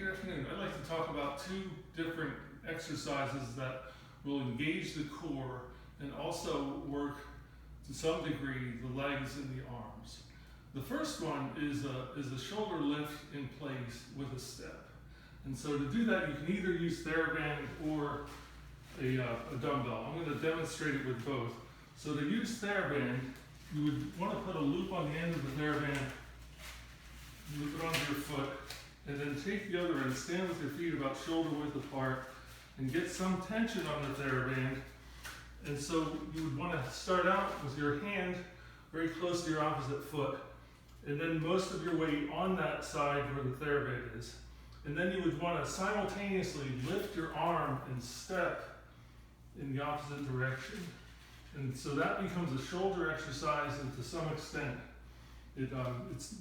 Good afternoon. I'd like to talk about two different exercises that will engage the core and also work to some degree the legs and the arms. The first one is a shoulder lift in place with a step. And so to do that, you can either use TheraBand or a dumbbell. I'm going to demonstrate it with both. So to use TheraBand, you would want to put a loop on the end of the TheraBand, loop it onto your foot, and then take the other end, stand with your feet about shoulder width apart, and get some tension on the TheraBand. And so you would want to start out with your hand very close to your opposite foot, and then most of your weight on that side where the TheraBand is. And then you would want to simultaneously lift your arm and step in the opposite direction. And so that becomes a shoulder exercise, and to some extent,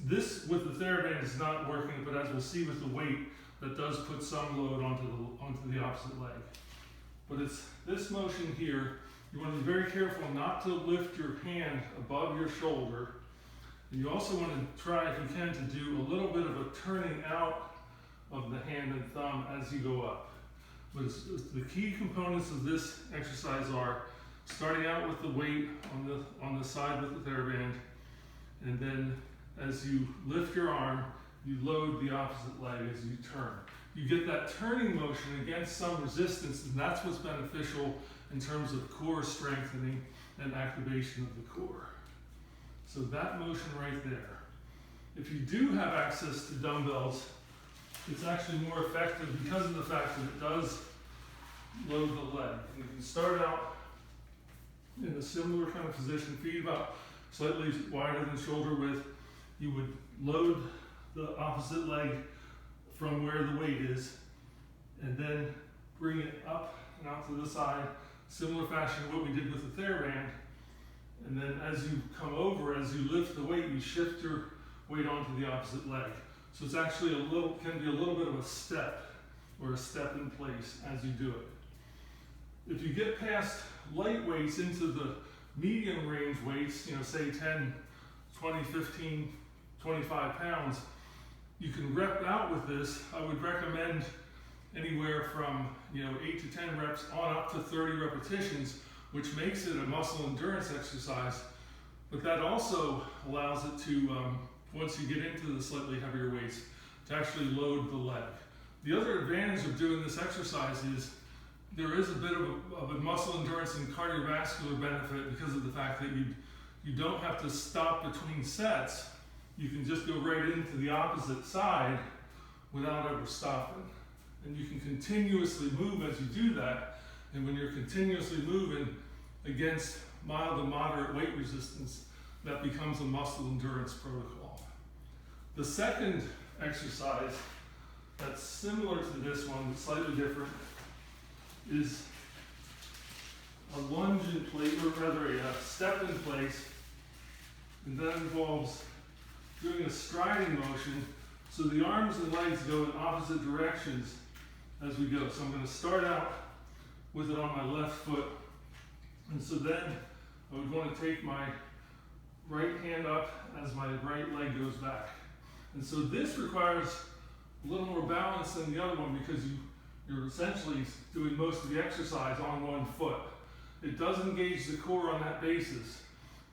this with the TheraBand is not working, but as we'll see with the weight, that does put some load onto the opposite leg. But it's this motion here. You want to be very careful not to lift your hand above your shoulder. And you also want to try, if you can, to do a little bit of a turning out of the hand and thumb as you go up. But the key components of this exercise are starting out with the weight on the side with the TheraBand, and then as you lift your arm, you load the opposite leg as you turn. You get that turning motion against some resistance, and that's what's beneficial in terms of core strengthening and activation of the core. So that motion right there. If you do have access to dumbbells, it's actually more effective because of the fact that it does load the leg. And you can start out in a similar kind of position, feet about slightly wider than shoulder width. You would load the opposite leg from where the weight is, and then bring it up and out to the side, similar fashion to what we did with the TheraBand. And then as you come over, as you lift the weight, you shift your weight onto the opposite leg. So it's actually can be a little bit of a step, or a step in place as you do it. If you get past light weights into the medium range weights, say 10, 20, 15, 25 pounds, you can rep out with this. I would recommend anywhere from 8 to 10 reps on up to 30 repetitions, which makes it a muscle endurance exercise. But that also allows it to, once you get into the slightly heavier weights, to actually load the leg. The other advantage of doing this exercise is there is a bit of a muscle endurance and cardiovascular benefit because of the fact that you don't have to stop between sets. You can just go right into the opposite side without ever stopping. And you can continuously move as you do that. And when you're continuously moving against mild to moderate weight resistance, that becomes a muscle endurance protocol. The second exercise that's similar to this one, but slightly different, is a lunge in place, or rather a step in place, and that involves doing a striding motion. So the arms and legs go in opposite directions as we go. So I'm going to start out with it on my left foot, and so then I would want to take my right hand up as my right leg goes back. And so this requires a little more balance than the other one because you're essentially doing most of the exercise on one foot. It does engage the core on that basis.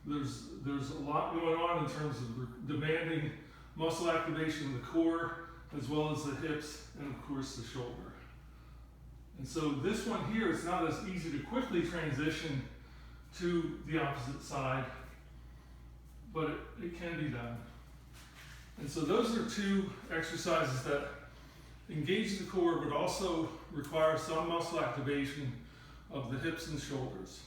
There's a lot going on in terms of demanding muscle activation in the core, as well as the hips, and of course the shoulder. And so this one here, it's not as easy to quickly transition to the opposite side, but it can be done. And so those are two exercises that engage the core, but also require some muscle activation of the hips and shoulders.